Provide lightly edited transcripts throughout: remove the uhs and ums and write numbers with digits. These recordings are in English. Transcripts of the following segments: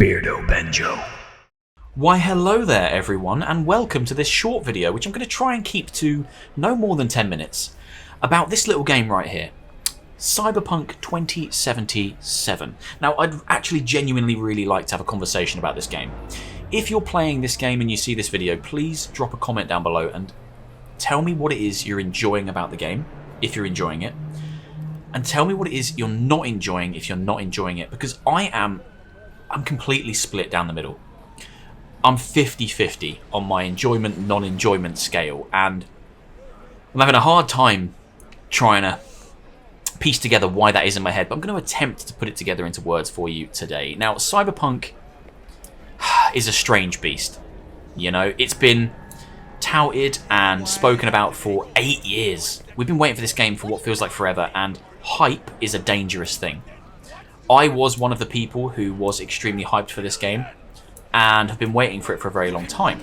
Beardo Banjo. Why hello there everyone, and welcome to this short video which I'm going to try and keep to no more than 10 minutes about this little game right here, Cyberpunk 2077. Now I'd actually genuinely really like to have a conversation about this game. If you're playing this game and you see this video, please drop a comment down below and tell me what it is you're enjoying about the game, if you're enjoying it, and tell me what it is you're not enjoying if you're not enjoying it, because I'm completely split down the middle. I'm 50-50 on my enjoyment, non-enjoyment scale, and I'm having a hard time trying to piece together why that is in my head, but I'm going to attempt to put it together into words for you today. Now, Cyberpunk is a strange beast. You know, it's been touted and spoken about for 8 years. We've been waiting for this game for what feels like forever, and hype is a dangerous thing. I was one of the people who was extremely hyped for this game and have been waiting for it for a very long time.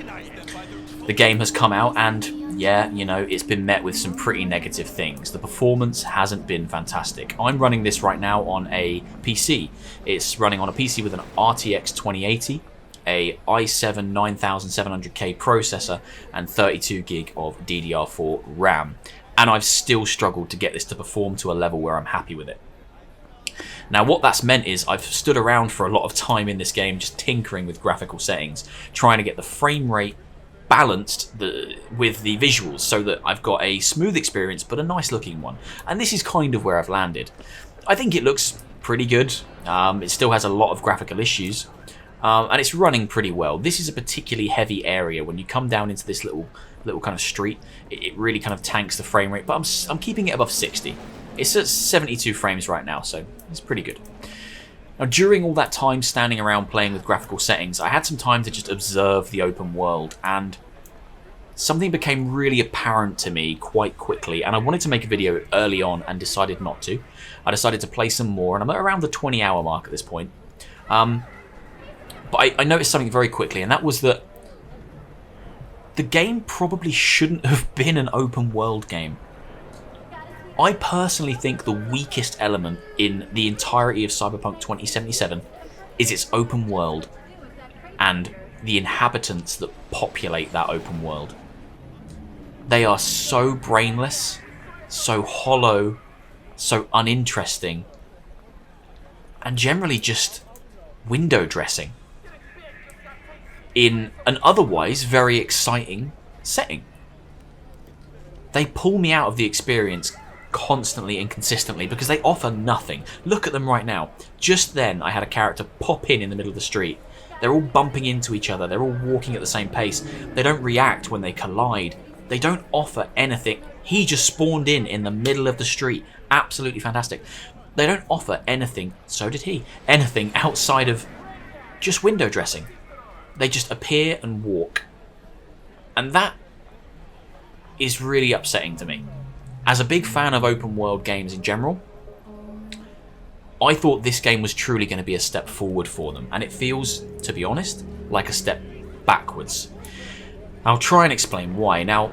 The game has come out and, yeah, you know, it's been met with some pretty negative things. The performance hasn't been fantastic. I'm running this right now on a PC. It's running on a PC with an RTX 2080, a i7 9700K processor, and 32 gig of DDR4 RAM. And I've still struggled to get this to perform to a level where I'm happy with it. Now what that's meant is I've stood around for a lot of time in this game just tinkering with graphical settings, trying to get the frame rate balanced with the visuals so that I've got a smooth experience but a nice looking one. And this is kind of where I've landed. I think it looks pretty good. It still has a lot of graphical issues, and it's running pretty well. This is a particularly heavy area. When you come down into this little kind of street, it really kind of tanks the frame rate, but I'm keeping it above 60. It's at 72 frames right now, so it's pretty good. Now, during all that time standing around playing with graphical settings, I had some time to just observe the open world, and something became really apparent to me quite quickly, and I wanted to make a video early on and decided not to. I decided to play some more, and I'm at around the 20-hour mark at this point. But I noticed something very quickly, and that was that the game probably shouldn't have been an open world game. I personally think the weakest element in the entirety of Cyberpunk 2077 is its open world and the inhabitants that populate that open world. They are so brainless, so hollow, so uninteresting, and generally just window dressing in an otherwise very exciting setting. They pull me out of the experience constantly and consistently because they offer nothing. Look at them right now. Just then I had a character pop in the middle of the street. They're all bumping into each other. They're all walking at the same pace. They don't react when they collide. They don't offer anything. He just spawned in the middle of the street. Absolutely fantastic. They don't offer anything, so did he, anything outside of just window dressing. They just appear and walk. And that is really upsetting to me. As a big fan of open world games in general, I thought this game was truly going to be a step forward for them, and it feels, to be honest, like a step backwards. I'll try and explain why. Now,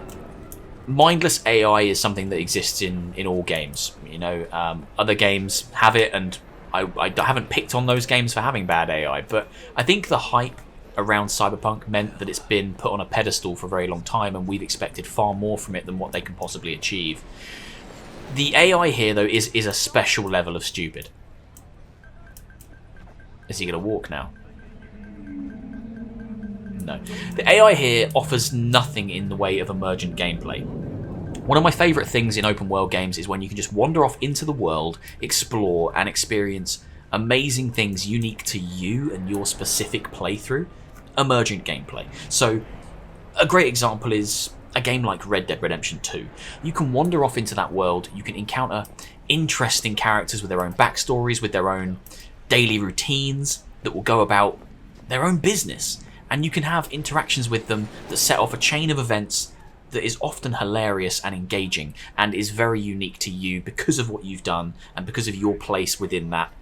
mindless AI is something that exists in all games. You know, other games have it, and I haven't picked on those games for having bad AI, but I think the hype around Cyberpunk meant that it's been put on a pedestal for a very long time, and we've expected far more from it than what they can possibly achieve. The AI here, though, is a special level of stupid. Is he going to walk now? No. The AI here offers nothing in the way of emergent gameplay. One of my favourite things in open world games is when you can just wander off into the world, explore, and experience amazing things unique to you and your specific playthrough. Emergent gameplay. So a great example is a game like Red Dead Redemption 2. You can wander off into that world, you can encounter interesting characters with their own backstories, with their own daily routines that will go about their own business, and you can have interactions with them that set off a chain of events that is often hilarious and engaging and is very unique to you because of what you've done and because of your place within that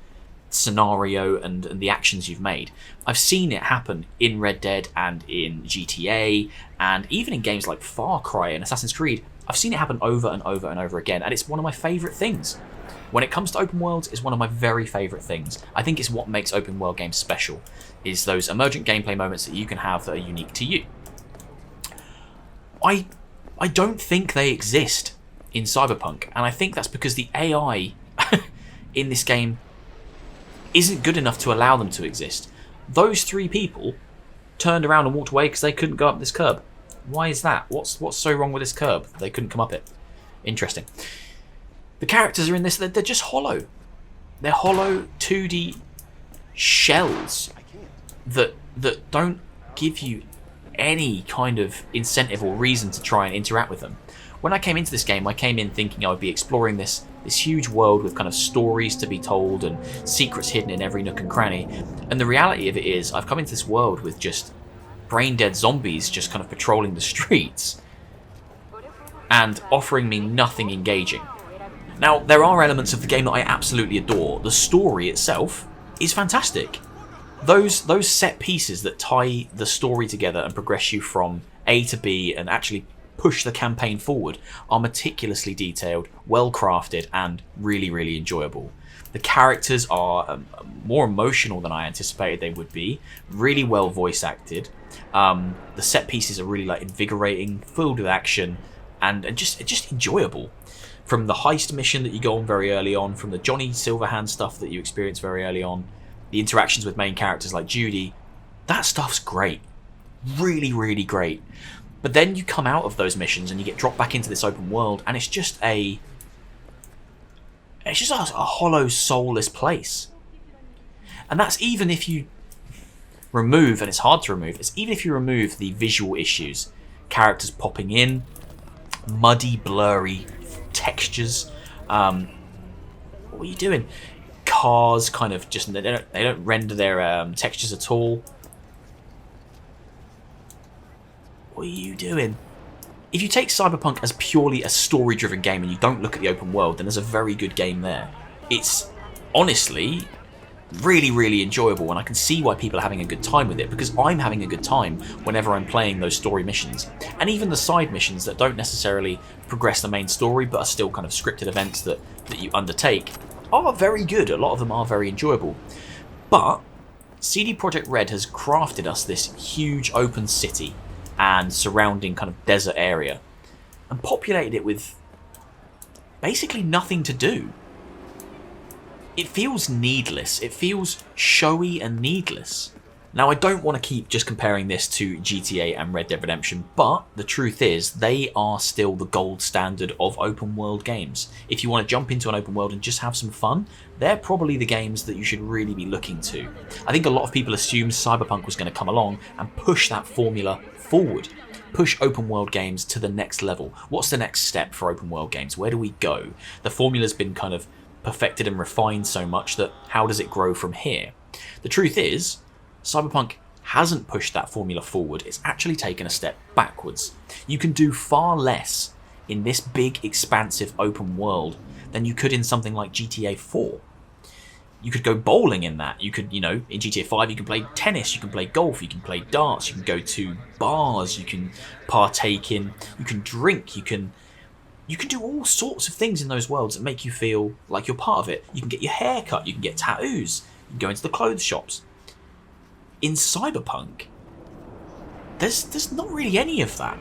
scenario and the actions you've made. I've seen it happen in Red Dead and in GTA and even in games like Far Cry and Assassin's Creed. I've seen it happen over and over and over again, and it's one of my favourite things. When it comes to open worlds, it's one of my very favourite things. I think it's what makes open world games special, is those emergent gameplay moments that you can have that are unique to you. I don't think they exist in Cyberpunk, and I think that's because the AI in this game isn't good enough to allow them to exist. Those 3 people turned around and walked away because they couldn't go up this curb. Why is that? What's so wrong with this curb? They couldn't come up it. Interesting. The characters are in this, they're just hollow. They're hollow 2D shells that don't give you any kind of incentive or reason to try and interact with them. When I came into this game, I came in thinking I would be exploring this huge world with kind of stories to be told and secrets hidden in every nook and cranny. And the reality of it is, I've come into this world with just brain-dead zombies just kind of patrolling the streets and offering me nothing engaging. Now, there are elements of the game that I absolutely adore. The story itself is fantastic. Those set pieces that tie the story together and progress you from A to B and actually push the campaign forward are meticulously detailed, well crafted, and really, really enjoyable. The characters are more emotional than I anticipated they would be, really well voice acted. The set pieces are really invigorating, filled with action, and just enjoyable. From the heist mission that you go on very early on, from the Johnny Silverhand stuff that you experience very early on, the interactions with main characters like Judy, that stuff's great. Really, really great. But then you come out of those missions and you get dropped back into this open world, and it's just a hollow, soulless place. And that's even if you remove, and it's hard to remove, it's even if you remove the visual issues. Characters popping in, muddy, blurry textures. What are you doing? Cars kind of just, they don't render their textures at all. What are you doing? If you take Cyberpunk as purely a story-driven game and you don't look at the open world, then there's a very good game there. It's honestly really, really enjoyable, and I can see why people are having a good time with it, because I'm having a good time whenever I'm playing those story missions. And even the side missions that don't necessarily progress the main story, but are still kind of scripted events that you undertake, are very good. A lot of them are very enjoyable. But CD Projekt Red has crafted us this huge open city and surrounding kind of desert area, and populated it with basically nothing to do. It feels needless. It feels showy and needless. Now, I don't want to keep just comparing this to GTA and Red Dead Redemption, but the truth is they are still the gold standard of open world games. If you want to jump into an open world and just have some fun, they're probably the games that you should really be looking to. I think a lot of people assumed Cyberpunk was going to come along and push that formula forward, push open world games to the next level. What's the next step for open world games? Where do we go? The formula's been kind of perfected and refined so much that how does it grow from here? The truth is, Cyberpunk hasn't pushed that formula forward. It's actually taken a step backwards. You can do far less in this big, expansive open world than you could in something like GTA 4. You could go bowling in that. You could, in GTA 5 you can play tennis, you can play golf, you can play darts, you can go to bars, you can partake in, you can drink, you can do all sorts of things in those worlds that make you feel like you're part of it. You can get your hair cut, you can get tattoos, you can go into the clothes shops. In Cyberpunk, there's not really any of that.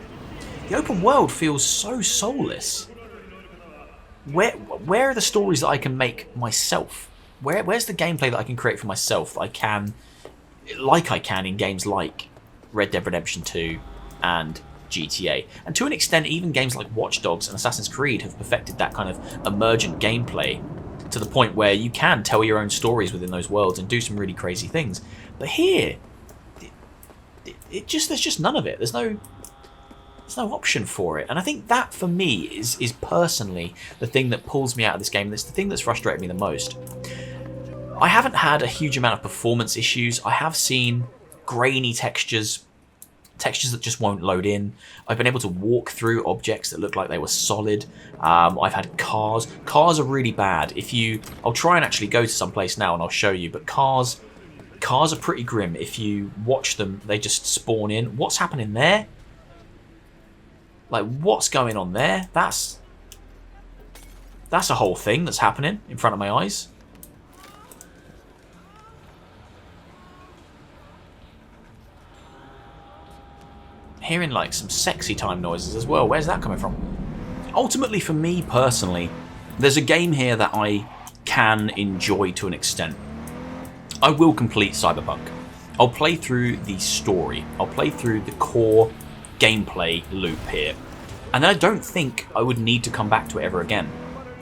The open world feels so soulless. Where are the stories that I can make myself? Where's the gameplay that I can create for myself that I can in games like Red Dead Redemption 2 and GTA? And to an extent, even games like Watch Dogs and Assassin's Creed have perfected that kind of emergent gameplay to the point where you can tell your own stories within those worlds and do some really crazy things. But here, there's just none of it. There's no option for it. And I think that, for me, is personally the thing that pulls me out of this game. That's the thing that's frustrated me the most. I haven't had a huge amount of performance issues. I have seen grainy textures that just won't load in. I've been able to walk through objects that look like they were solid. I've had cars. Cars are really bad. I'll try and actually go to some place now and I'll show you, but cars are pretty grim. If you watch them, they just spawn in. What's happening there? Like, what's going on there? That's a whole thing that's happening in front of my eyes. Hearing like some sexy time noises as well. Where's that coming from? Ultimately, for me personally, there's a game here that I can enjoy to an extent. I will complete Cyberpunk. I'll play through the story. I'll play through the core gameplay loop here. And then I don't think I would need to come back to it ever again.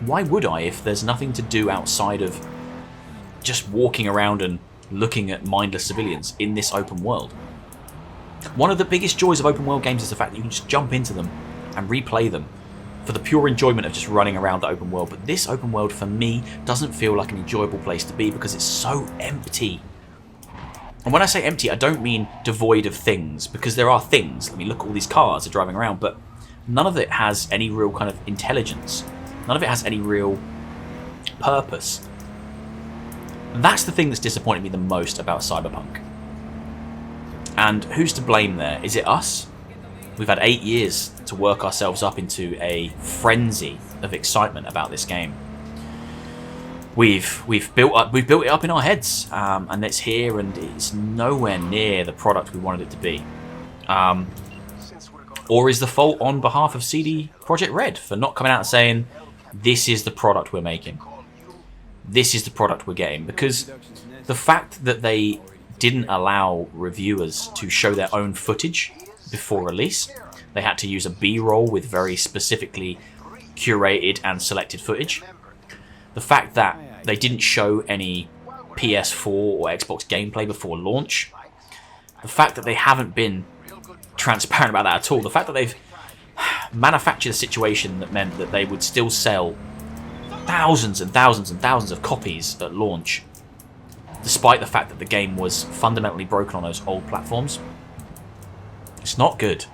Why would I if there's nothing to do outside of just walking around and looking at mindless civilians in this open world? One of the biggest joys of open world games is the fact that you can just jump into them and replay them for the pure enjoyment of just running around the open world. But this open world, for me, doesn't feel like an enjoyable place to be because it's so empty. And when I say empty, I don't mean devoid of things, because there are things. I mean, look, all these cars are driving around, but none of it has any real kind of intelligence. None of it has any real purpose. And that's the thing that's disappointed me the most about Cyberpunk. And who's to blame there? Is it us? We've had 8 years to work ourselves up into a frenzy of excitement about this game. We've built it up in our heads, and it's here, and it's nowhere near the product we wanted it to be. Or is the fault on behalf of CD Projekt Red for not coming out and saying, this is the product we're making, this is the product we're getting? Because the fact that they didn't allow reviewers to show their own footage before release, they had to use a B-roll with very specifically curated and selected footage. The fact that they didn't show any PS4 or Xbox gameplay before launch. The fact that they haven't been transparent about that at all. The fact that they've manufactured a situation that meant that they would still sell thousands and thousands and thousands of copies at launch, despite the fact that the game was fundamentally broken on those old platforms. It's not good.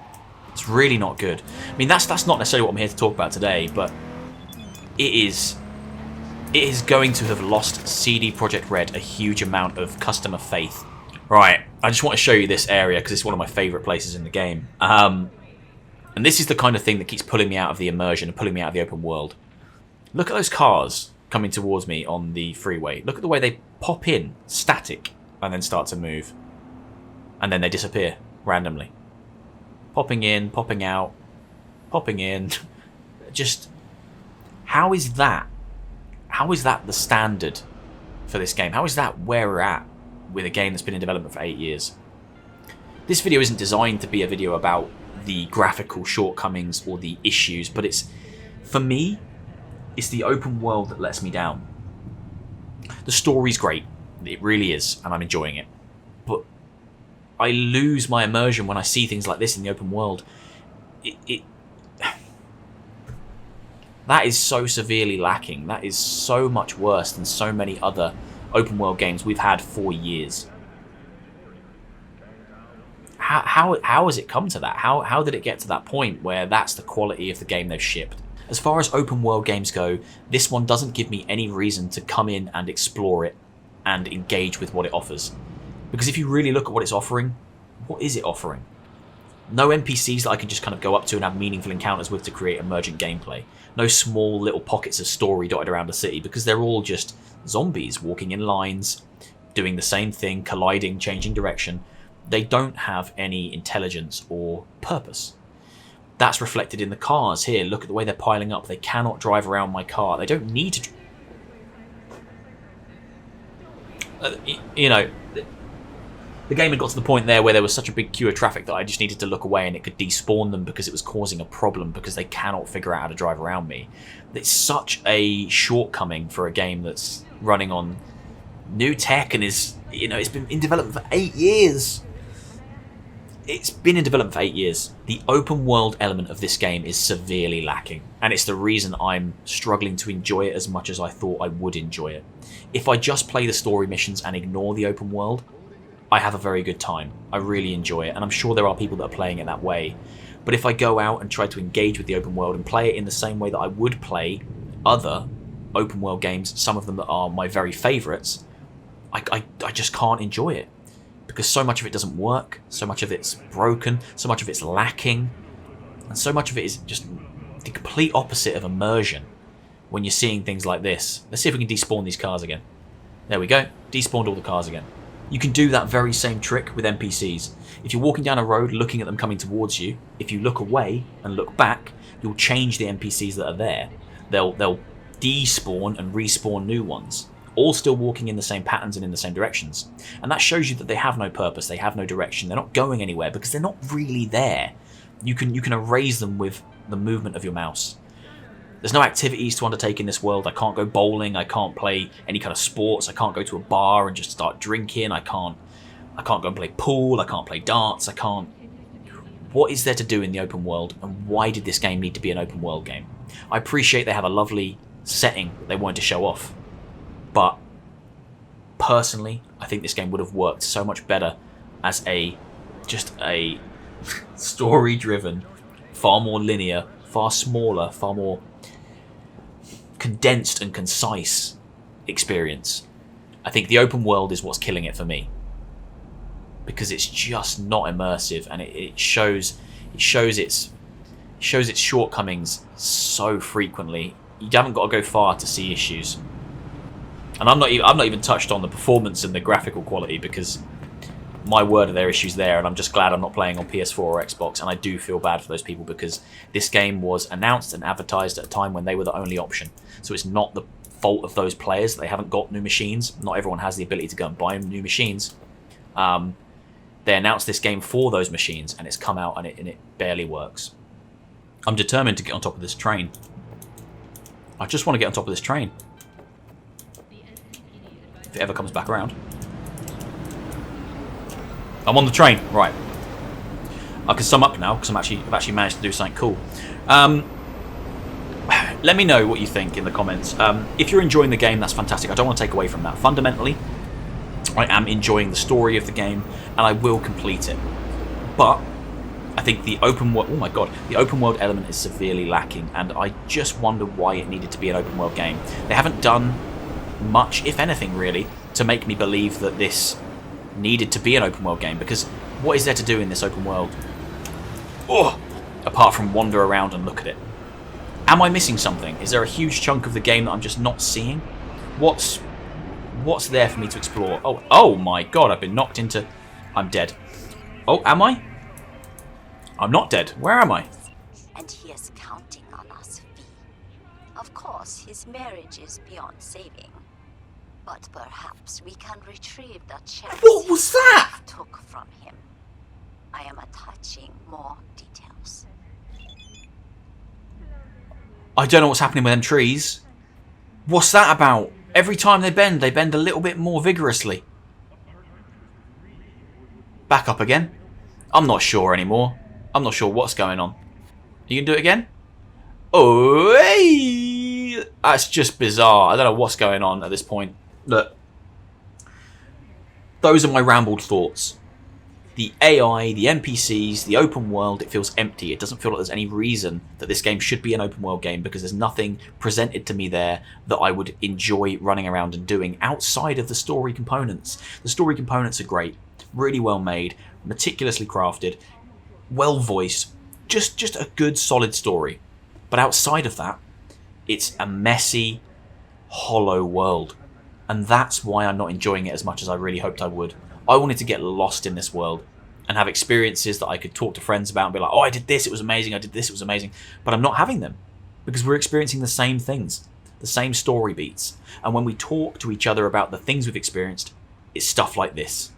It's really not good. I mean, that's not necessarily what I'm here to talk about today, but it is going to have lost CD Projekt Red a huge amount of customer faith. Right, I just want to show you this area because it's one of my favourite places in the game. And this is the kind of thing that keeps pulling me out of the immersion and pulling me out of the open world. Look at those cars coming towards me on the freeway. Look at the way they pop in, static, and then start to move. And then they disappear randomly. Popping in, popping out, popping in. Just, how is that? How is that the standard for this game? How is that where we're at with a game that's been in development for 8 years? This video isn't designed to be a video about the graphical shortcomings or the issues, but it's, for me, it's the open world that lets me down. The story's great, it really is, and I'm enjoying it. But I lose my immersion when I see things like this in the open world. That is so severely lacking. That is so much worse than so many other open world games we've had for years. How has it come to that? How did it get to that point where that's the quality of the game they've shipped? As far as open world games go, this one doesn't give me any reason to come in and explore it and engage with what it offers. Because if you really look at what it's offering, what is it offering? No NPCs that I can just kind of go up to and have meaningful encounters with to create emergent gameplay. No small little pockets of story dotted around the city, because they're all just zombies walking in lines, doing the same thing, colliding, changing direction. They don't have any intelligence or purpose. That's reflected in the cars here. Look at the way they're piling up. They cannot drive around my car. They don't need to. You know, the game had got to the point there where there was such a big queue of traffic that I just needed to look away and it could despawn them because it was causing a problem because they cannot figure out how to drive around me. It's such a shortcoming for a game that's running on new tech and is, you know, it's been in development for 8 years. It's been in development for 8 years. The open world element of this game is severely lacking, and it's the reason I'm struggling to enjoy it as much as I thought I would enjoy it. If I just play the story missions and ignore the open world, I have a very good time. I really enjoy it, and I'm sure there are people that are playing it that way. But if I go out and try to engage with the open world and play it in the same way that I would play other open world games, some of them that are my very favourites, I just can't enjoy it. Because so much of it doesn't work, so much of it's broken, so much of it's lacking. And so much of it is just the complete opposite of immersion when you're seeing things like this. Let's see if we can despawn these cars again. There we go. Despawned all the cars again. You can do that very same trick with NPCs. If you're walking down a road looking at them coming towards you, if you look away and look back, you'll change the NPCs that are there. They'll despawn and respawn new ones, all still walking in the same patterns and in the same directions. And that shows you that they have no purpose, they have no direction, they're not going anywhere because they're not really there. You can erase them with the movement of your mouse. There's no activities to undertake in this world. I can't go bowling, I can't play any kind of sports, I can't go to a bar and just start drinking, I can't go and play pool, I can't play darts, I can't... What is there to do in the open world, and why did this game need to be an open world game? I appreciate they have a lovely setting that they wanted to show off, but personally, I think this game would have worked so much better as just a story-driven, far more linear, far smaller, far more condensed and concise experience. I think the open world is what's killing it for me, because it's just not immersive, and it shows its shortcomings so frequently. You haven't got to go far to see issues, and I've not even touched on the performance and the graphical quality, because my word, are there issues there, and I'm just glad I'm not playing on PS4 or Xbox. And I do feel bad for those people, because this game was announced and advertised at a time when they were the only option. So it's not the fault of those players that they haven't got new machines. Not everyone has the ability to go and buy new machines. They announced this game for those machines, and it's come out and it barely works. I'm determined to get on top of this train. I just want to get on top of this train. If it ever comes back around. I'm on the train, right. I can sum up now, because I've actually managed to do something cool. Let me know what you think in the comments. If you're enjoying the game, that's fantastic. I don't want to take away from that. Fundamentally, I am enjoying the story of the game, and I will complete it. But I think the open world, oh my god, the open world element is severely lacking, and I just wonder why it needed to be an open world game. They haven't done much, if anything really, to make me believe that this needed to be an open world game, because what is there to do in this open world? Oh, apart from wander around and look at it. Am I missing something? Is there a huge chunk of the game that I'm just not seeing? What's there for me to explore? Oh my god, I've been knocked into... I'm dead. Oh, am I? I'm not dead. Where am I? And he is counting on us, V. Of course, his marriage is beyond saving. But perhaps we can retrieve the chance What was that? took from him. I am attaching more details. I don't know what's happening with them trees. What's that about? Every time they bend a little bit more vigorously. Back up again. I'm not sure anymore. I'm not sure what's going on. You can do it again? Oh, hey! That's just bizarre. I don't know what's going on at this point. Look. Those are my rambled thoughts. The AI, the NPCs, the open world, it feels empty. It doesn't feel like there's any reason that this game should be an open world game, because there's nothing presented to me there that I would enjoy running around and doing outside of the story components. The story components are great, really well made, meticulously crafted, well voiced, just a good solid story. But outside of that, it's a messy, hollow world. And that's why I'm not enjoying it as much as I really hoped I would. I wanted to get lost in this world and have experiences that I could talk to friends about and be like, oh, I did this, it was amazing, I did this, it was amazing. But I'm not having them, because we're experiencing the same things, the same story beats. And when we talk to each other about the things we've experienced, it's stuff like this.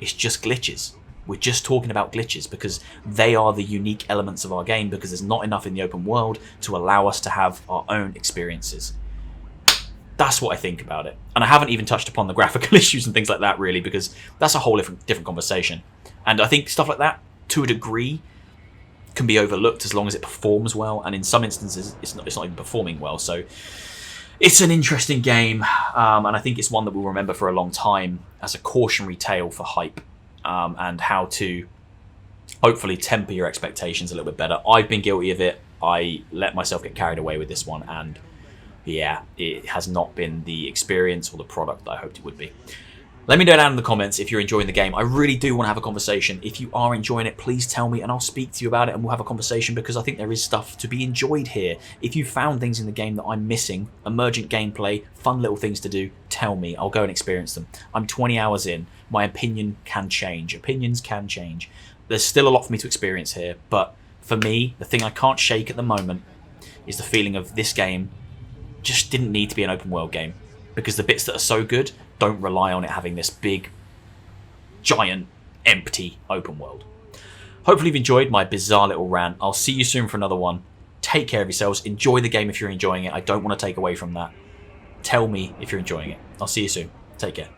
It's just glitches. We're just talking about glitches because they are the unique elements of our game, because there's not enough in the open world to allow us to have our own experiences. That's what I think about it. And I haven't even touched upon the graphical issues and things like that, really, because that's a whole different conversation. And I think stuff like that, to a degree, can be overlooked as long as it performs well. And in some instances, it's not even performing well. So it's an interesting game. And I think it's one that we'll remember for a long time as a cautionary tale for hype. And how to hopefully temper your expectations a little bit better. I've been guilty of it. I let myself get carried away with this one, and yeah, it has not been the experience or the product that I hoped it would be. Let me know down in the comments if you're enjoying the game. I really do want to have a conversation. If you are enjoying it, please tell me and I'll speak to you about it and we'll have a conversation, because I think there is stuff to be enjoyed here. If you found things in the game that I'm missing, emergent gameplay, fun little things to do, tell me. I'll go and experience them. I'm 20 hours in. My opinion can change. Opinions can change. There's still a lot for me to experience here, but for me, the thing I can't shake at the moment is the feeling of this game just didn't need to be an open world game, because the bits that are so good don't rely on it having this big, giant, empty open world. Hopefully you've enjoyed my bizarre little rant. I'll see you soon for another one. Take care of yourselves. Enjoy the game if you're enjoying it. I don't want to take away from that. Tell me if you're enjoying it. I'll see you soon. Take care.